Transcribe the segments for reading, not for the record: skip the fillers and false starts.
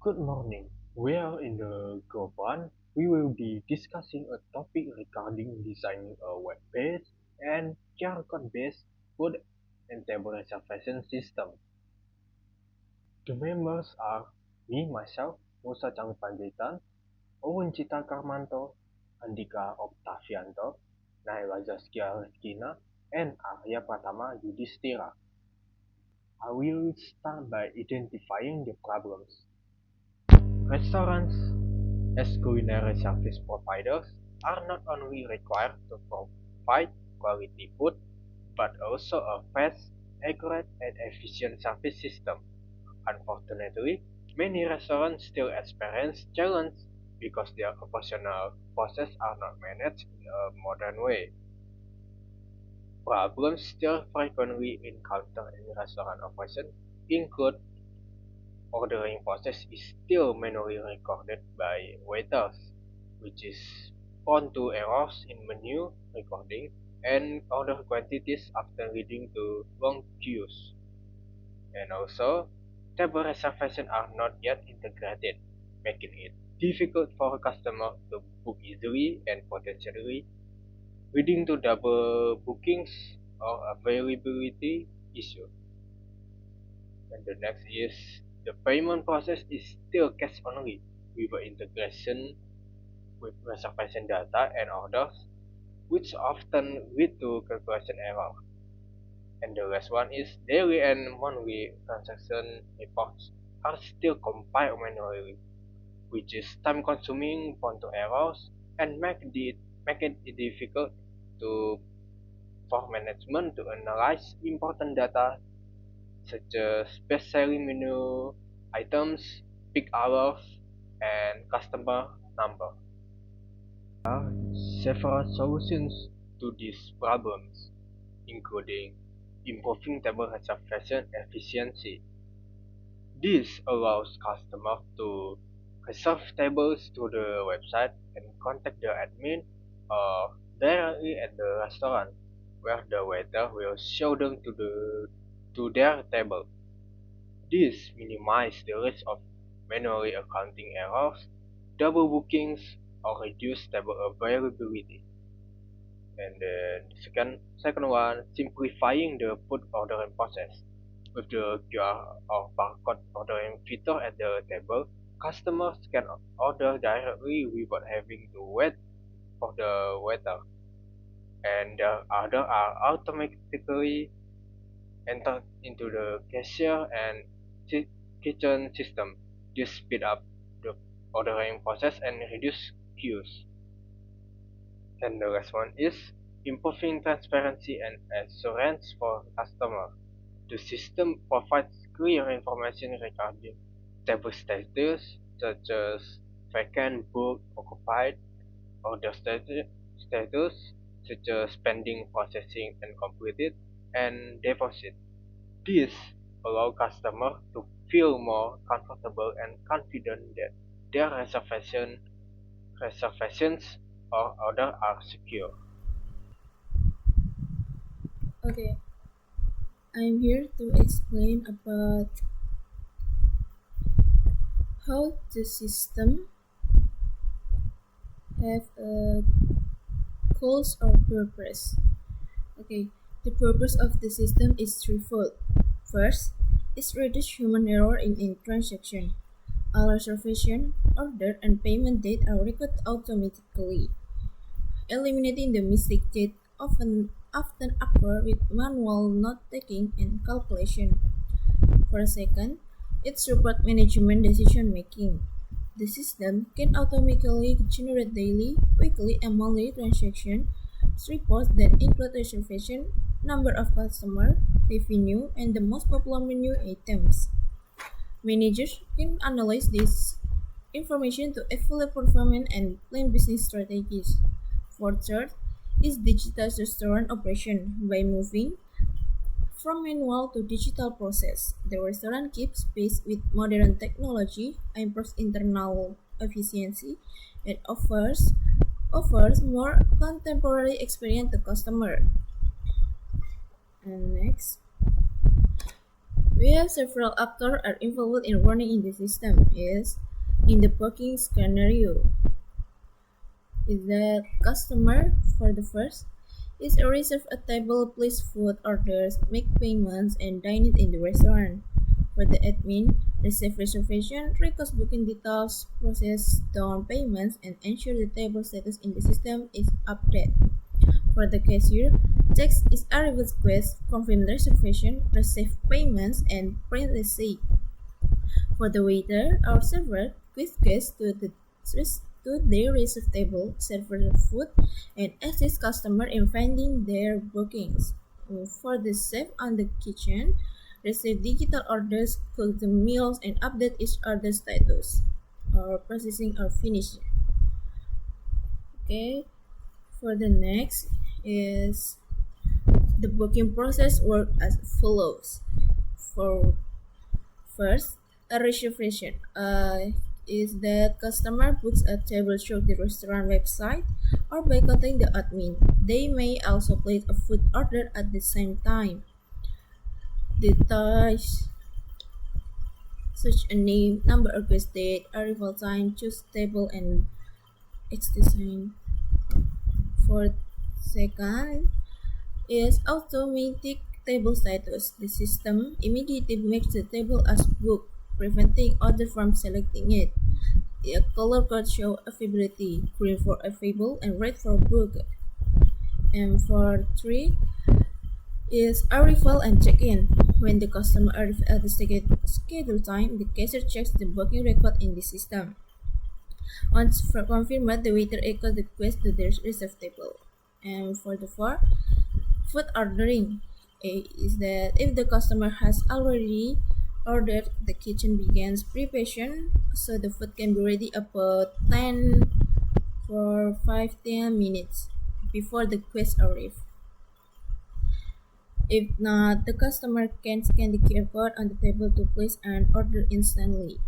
Good morning. We are in the group one. We will be discussing a topic regarding designing a web-based and QR code-based food and table reservation system. The members are me, myself, Musa Chang Panjaitan, Owen Cita Karmanto, Andika Octavianto, Naila Zaskia Rizkina, and Arya Pratama Yudhistira. I will start by identifying the problems. Restaurants as culinary service providers are not only required to provide quality food, but also a fast, accurate, and efficient service system. Unfortunately, many restaurants still experience challenges because their operational processes are not managed in a modern way. Problems still frequently encountered in restaurant operations include ordering process is still manually recorded by waiters, which is prone to errors in menu recording and order quantities often leading to long queues. And also, table reservations are not yet integrated, making it difficult for a customer to book easily and potentially leading to double bookings or availability issues. And the next is the payment process is still cash only with integration with reservation data and orders, which often lead to calculation error. And the last one is daily and monthly transaction reports are still compiled manually, which is time consuming, prone to errors, and make it difficult to for management to analyze important data such as best-selling menu items, peak hours, and customer number. There are several solutions to these problems, including improving table reservation efficiency. This allows customers to reserve tables through the website and contact the admin or directly at the restaurant, where the waiter will show them to their table. This minimizes the risk of manually accounting errors, double bookings, or reduced table availability. And then second one, simplifying the food ordering process. With the QR or barcode ordering feature at the table, customers can order directly without having to wait for the waiter. And the order are automatically entered into the cashier and kitchen system. This speed up the ordering process and reduce queues. And the last one is improving transparency and assurance for customers. The system provides clear information regarding table status such as vacant, booked, occupied, order status such as pending processing and completed, and deposit. This allows customers to feel more comfortable and confident that their reservations or orders are secure. Okay, I'm here to explain about how the system have a goals or purpose. Okay, the purpose of the system is threefold. First, is reduce human error in transaction. All reservation, order, and payment date are recorded automatically, eliminating the mistake that often occur with manual note taking and calculation. For a second, it supports management decision making. The system can automatically generate daily, weekly, and monthly transaction reports that include reservation, number of customers, revenue, and the most popular menu items. Managers can analyze this information to evaluate performance and plan business strategies. For third, is digital restaurant operation by moving from manual to digital process. The restaurant keeps pace with modern technology, improves internal efficiency, and offers more contemporary experience to customer. And next, We have several actors are involved in running in the system. Is in the booking scenario. Is the customer for the first? Is a reserve a table, place food orders, make payments, and dine it in the restaurant. For the admin, receive reservation, request booking details, process down payments, and ensure the table status in the system is updated. For the cashier, checks its arrival request, confirm reservation, receive payments, and print receipt. For the waiter or server, quiz guests to their receipt table, serve the food, and assist customer in finding their bookings. For the chef on the kitchen, receive digital orders, cook the meals, and update each order status or processing or finish. Okay. For the next is the booking process work as follows. For first, a reservation is that customer books a table through the restaurant website or by contacting the admin. They may also place a food order at the same time. Details such a name, number of guest date, arrival time, choose table, and its design. For second is automatic table status. The system immediately makes the table as booked, preventing others from selecting it. A color code shows availability, green for available and red for booked. And for three is arrival and check-in. When the customer arrives at the scheduled time, the cashier checks the booking record in the system. Once confirmed, the waiter echoes the request to the reserved table. And for the four, food ordering is that if the customer has already ordered, the kitchen begins preparation, so the food can be ready about 10 for 5-10 minutes before the guests arrive. If not, the customer can scan the QR code on the table to place an order instantly.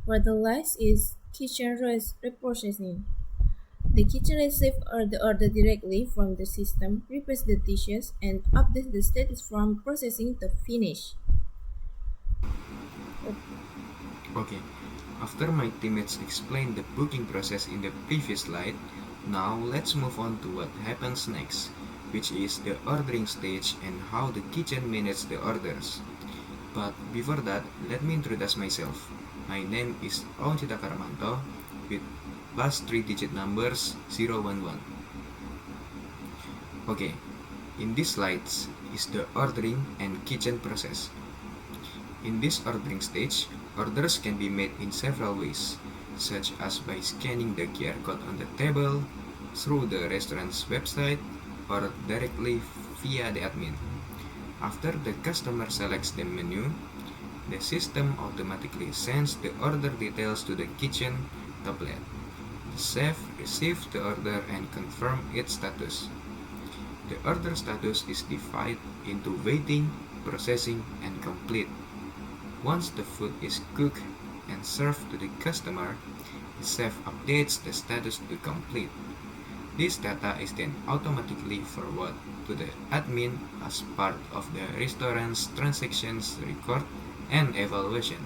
For the last is kitchen reprocessing. The kitchen receives the order directly from the system, prepares the dishes, and updates the status from processing to finish. Okay, after my teammates explained the booking process in the previous slide, now let's move on to what happens next, which is the ordering stage and how the kitchen manages the orders. But before that, let me introduce myself. My name is Auncita Karamanto with last 3-digit numbers 011. Okay, in these slides is the ordering and kitchen process. In this ordering stage, orders can be made in several ways, such as by scanning the QR code on the table, through the restaurant's website, or directly via the admin. After the customer selects the menu, the system automatically sends the order details to the kitchen tablet. The chef receives the order and confirms its status. The order status is divided into waiting, processing, and complete. Once the food is cooked and served to the customer, the chef updates the status to complete. This data is then automatically forwarded to the admin as part of the restaurant's transactions record and evaluation.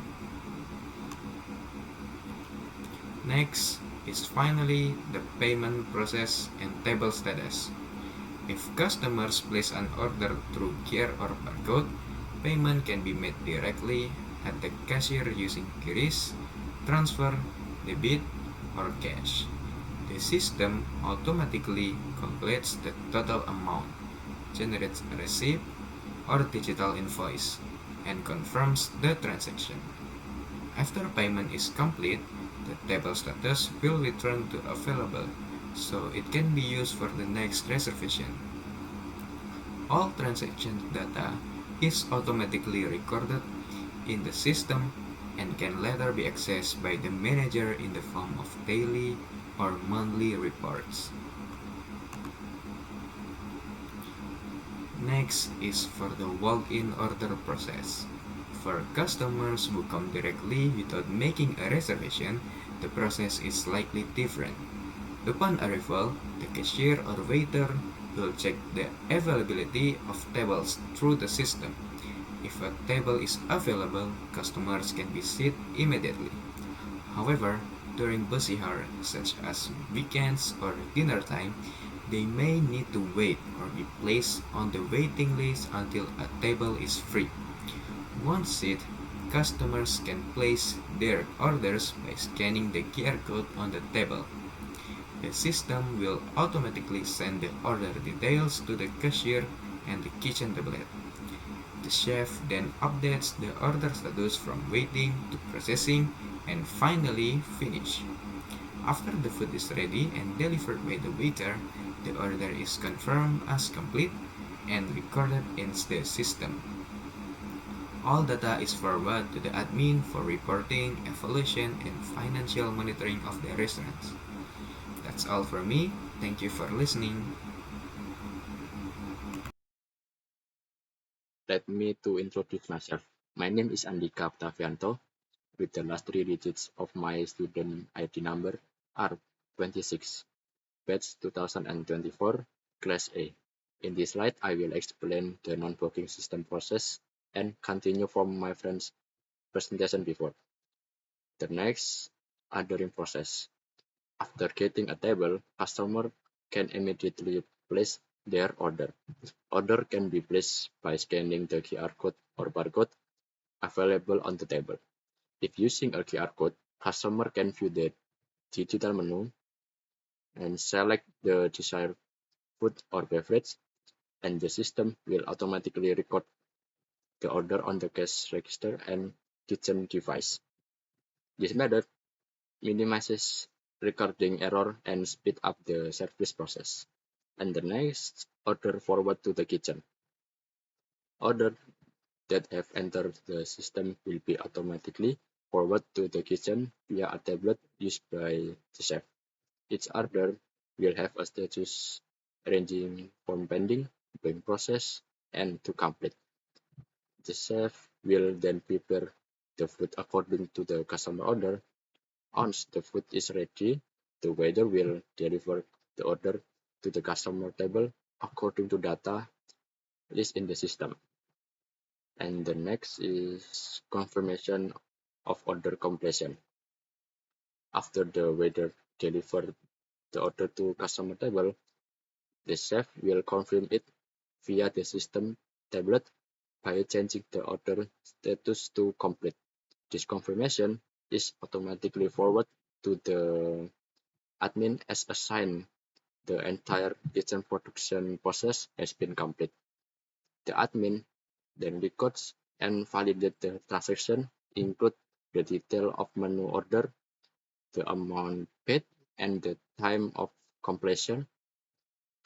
Next is finally the payment process and table status. If customers place an order through QR or barcode, payment can be made directly at the cashier using QRIS, transfer, debit, or cash. The system automatically calculates the total amount, generates a receipt or digital invoice, and confirms the transaction. After payment is complete, the table status will return to available, so it can be used for the next reservation. All transaction data is automatically recorded in the system and can later be accessed by the manager in the form of daily or monthly reports. Next is for the walk-in order process. For customers who come directly without making a reservation, the process is slightly different. Upon arrival, the cashier or waiter will check the availability of tables through the system. If a table is available, customers can be seated immediately. However, during busy hours such as weekends or dinner time, they may need to wait or be placed on the waiting list until a table is free. Once seated, customers can place their orders by scanning the QR code on the table. The system will automatically send the order details to the cashier and the kitchen tablet. The chef then updates the order status from waiting to processing and finally finish. After the food is ready and delivered by the waiter, the order is confirmed as complete and recorded in the system. All data is forwarded to the admin for reporting, evaluation, and financial monitoring of the restaurants. That's all for me. Thank you for listening. Let me to introduce myself. My name is Andika Octavianto, with the last three digits of my student ID number are 26, batch 2024, class A. In this slide, I will explain the non-booking system process and continue from my friend's presentation before. The next, ordering process. After getting a table, customer can immediately place their order. Order can be placed by scanning the QR code or barcode available on the table. If using a QR code, customer can view the digital menu and select the desired food or beverage, and the system will automatically record the order on the cash register and kitchen device. This method minimizes recording error and speed up the service process. And the next, order forward to the kitchen. Order that have entered the system will be automatically forwarded to the kitchen via a tablet used by the chef. Each order will have a status ranging from pending, being processed, and to complete. The chef will then prepare the food according to the customer order. Once the food is ready, the waiter will deliver the order to the customer table according to data list in the system. And the next is confirmation of order completion. After the waiter delivers the order to customer table, the chef will confirm it via the system tablet by changing the order status to complete. This confirmation is automatically forwarded to the admin as a sign the entire kitchen production process has been complete. The admin then records and validates the transaction, include the detail of menu order, the amount paid, and the time of completion,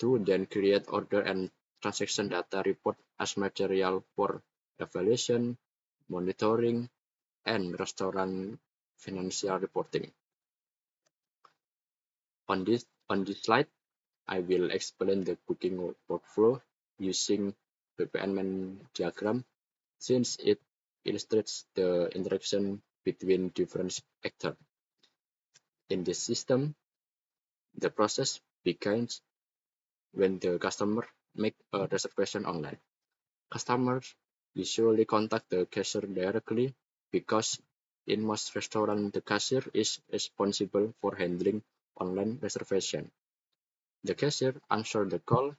to then create order and transaction data report as material for evaluation, monitoring, and restaurant financial reporting. On this slide, I will explain the booking workflow using PPN diagram, since it illustrates the interaction between different actors. In this system, the process begins when the customer make a reservation online. Customers usually contact the cashier directly because in most restaurants the cashier is responsible for handling online reservation. The cashier answers the call,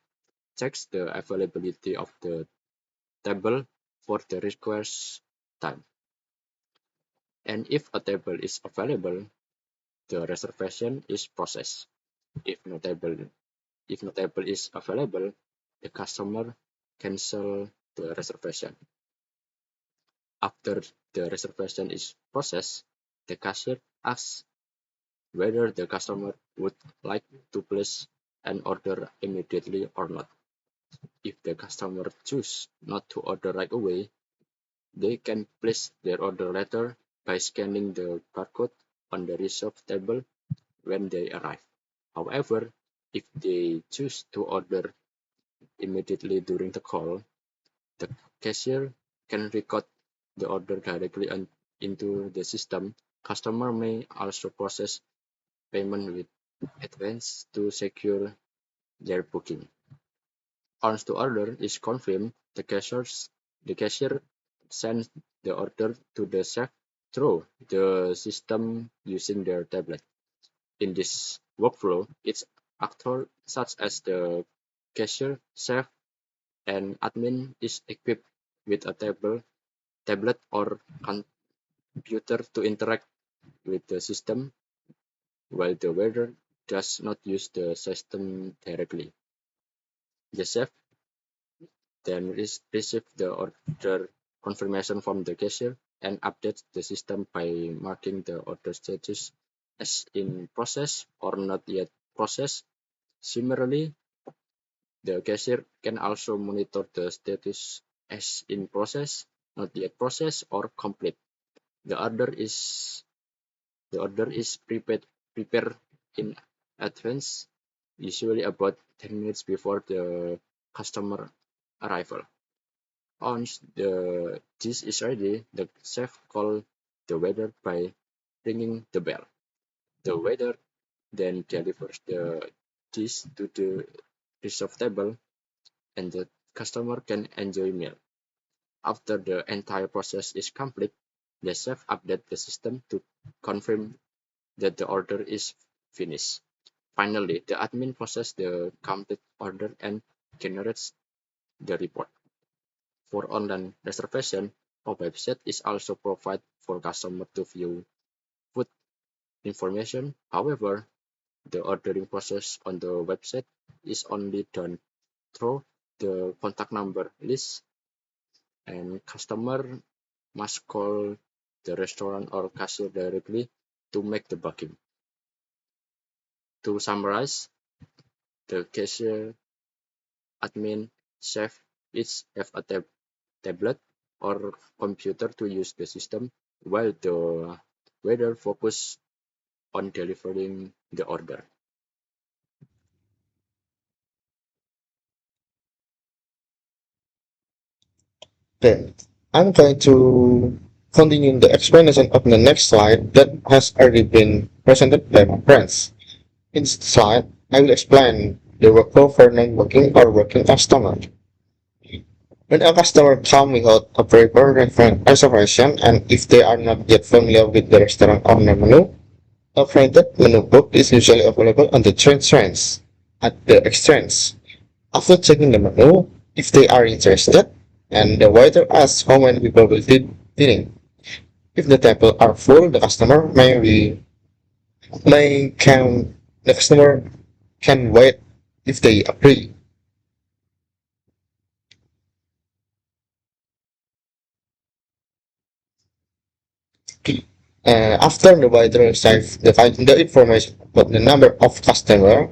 checks the availability of the table for the request time, and if a table is available, the reservation is processed. If no table is available, the customer cancel the reservation. After the reservation is processed, the cashier asks whether the customer would like to place an order immediately or not. If the customer chooses not to order right away, they can place their order later by scanning the barcode on the reserved table when they arrive. However, if they choose to order immediately during the call, the cashier can record the order directly into the system. Customer may also process payment with advance to secure their booking. Once the order is confirmed, the cashier send the order to the chef through the system using their tablet. In this workflow, each actor, such as the cashier, chef, and admin, is equipped with a tablet or computer to interact with the system, while the waiter does not use the system directly. The chef then receives the order confirmation from the cashier and updates the system by marking the order status as in process or not yet processed. Similarly, the cashier can also monitor the status as in process, not yet processed, or complete. The order is prepared in advance, usually about 10 minutes before the customer arrival. Once the dish is ready, the chef calls the waiter by ringing the bell. The waiter then delivers the dish to the reserved table, and the customer can enjoy meal. After the entire process is complete, the chef updates the system to confirm that the order is finished. Finally, the admin processes the complete order and generates the report. For online reservation, a website is also provided for customers to view food information. However, the ordering process on the website is only done through the contact number list, and customer must call the restaurant or cashier directly to make the booking. To summarize, the cashier, admin, chef each have a tablet or computer to use the system, while the waiter focus on delivering the order. Okay, I'm going to continue the explanation of the next slide that has already been presented by my friends. In this slide, I will explain the workflow for non-working or working customer. When a customer comes without a prepared reservation and if they are not yet familiar with the restaurant owner menu, a printed menu book is usually available on the train trains at the exchange. After checking the menu, if they are interested, and the waiter asks how many people will be dining. If the tables are full, the customer can wait if they agree. After the waiter receives the information about the number of customers,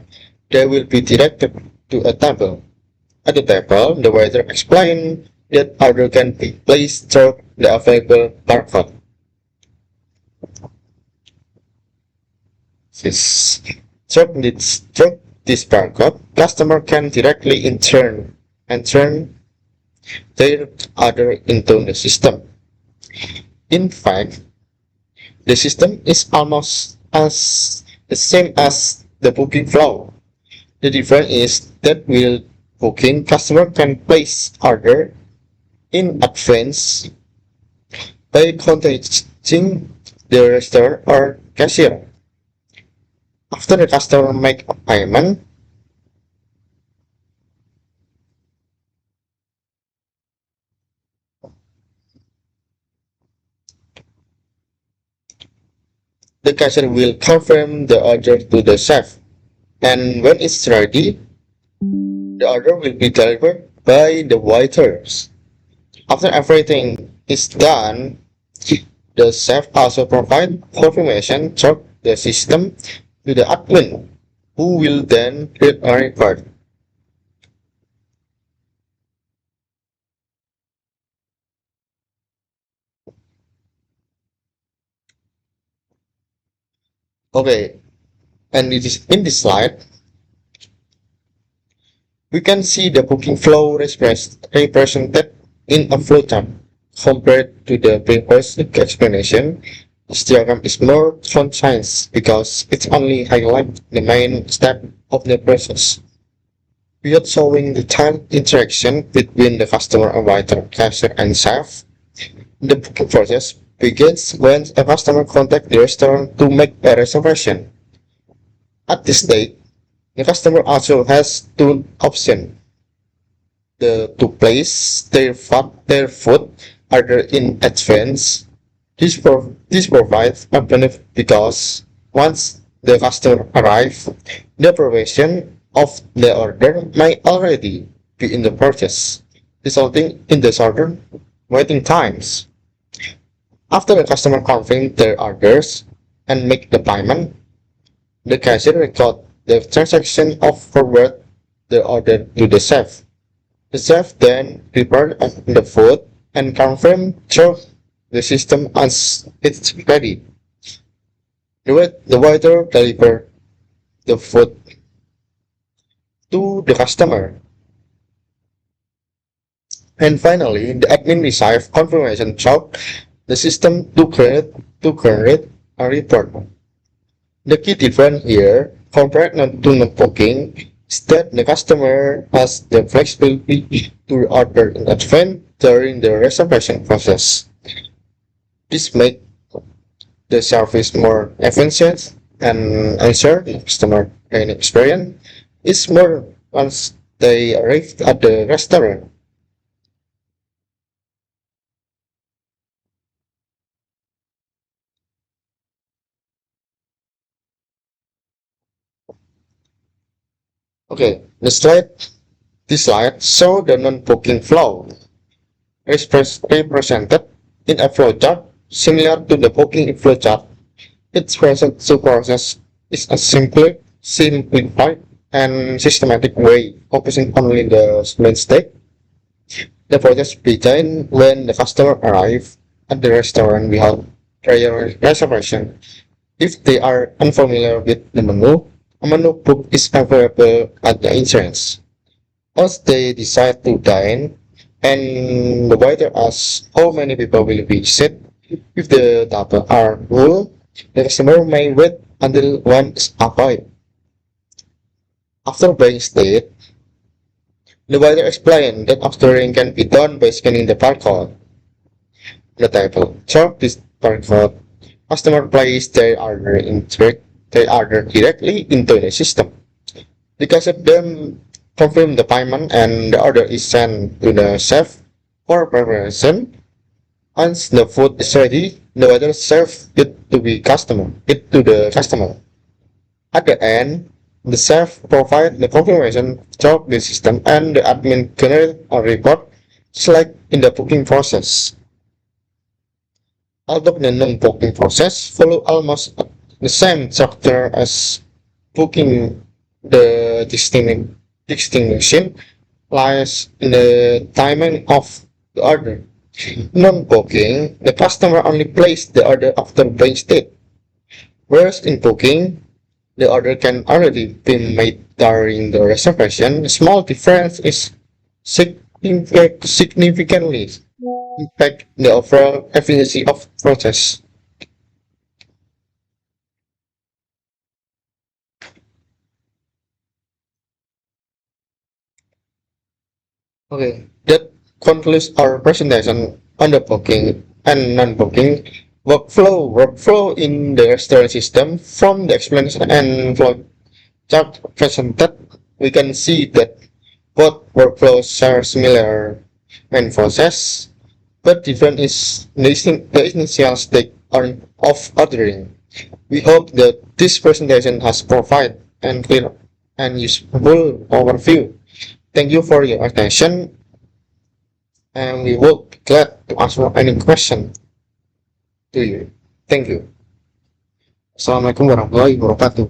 they will be directed to a table. At the table, the waiter explains that order can be placed through the available barcode. Through this barcode, customer can directly enter their order into the system. In fact, the system is almost as the same as the booking flow. The difference is that with booking, customer can place order in advance by contacting the restaurant or cashier. After the customer make a payment, the cashier will confirm the order to the chef, and when it's ready, the order will be delivered by the waiters. After everything is done, the chef also provides confirmation through the system to the admin, who will then read a report. Okay, and it is in this slide, we can see the booking flow represented in a flow chart. Compared to the previous explanation, this diagram is more concise because it only highlights the main step of the process, without showing the time interaction between the customer, waiter, cashier, and chef. The booking process begins when a customer contacts the restaurant to make a reservation. At this stage, the customer also has two options: to place their food order in advance. This provides a benefit because once the customer arrives, the preparation of the order may already be in the process, resulting in the shorter waiting times. After the customer confirms their orders and make the payment, the cashier record the transaction of forward the order to the chef. The chef then prepared the food and confirmed through the system as it's ready. The waiter delivered the food to the customer. And finally, the admin received confirmation through the system to create a report. The key difference here, compared to non-booking, is that the customer has the flexibility to order in advance during the reservation process. This makes the service more efficient and ensure the customer dining experience is more once they arrive at the restaurant. Okay, this slide shows the non-booking flow represented in a flowchart similar to the booking flowchart. Its present process is a simplified, and systematic way, focusing only the main step. The process begins when the customer arrives at the restaurant without prior reservation. If they are unfamiliar with the menu, a menu book is available at the entrance. Once they decide to dine, and the waiter asks how many people will be seated, if the tables are full, the customer may wait until one is occupied. After being stayed, the waiter explained that ordering can be done by scanning the barcode on the table. Through this barcode, customer place their order directly into the system. Because of them confirm the payment and the order is sent to the chef for preparation. Once the food is ready, the waiter serves it to the customer. At the end, the chef provides the confirmation through the system and the admin generates a report just like in the booking process. Although the non-booking process follow almost the same structure as booking, the distinction lies in the timing of the order. Non-booking, the customer only placed the order after being stayed, whereas in booking, the order can already be made during the reservation. The small difference is significantly impact the overall efficiency of process. Okay, that concludes our presentation on the booking and non-booking workflow in the restaurant system. From the explanation and flow chart presented, we can see that both workflows share similar main process, but different is the initial state of ordering. We hope that this presentation has provided a clear and useful overview. Thank you for your attention, and we will be glad to answer any question to you. Thank you. Assalamualaikum warahmatullahi wabarakatuh.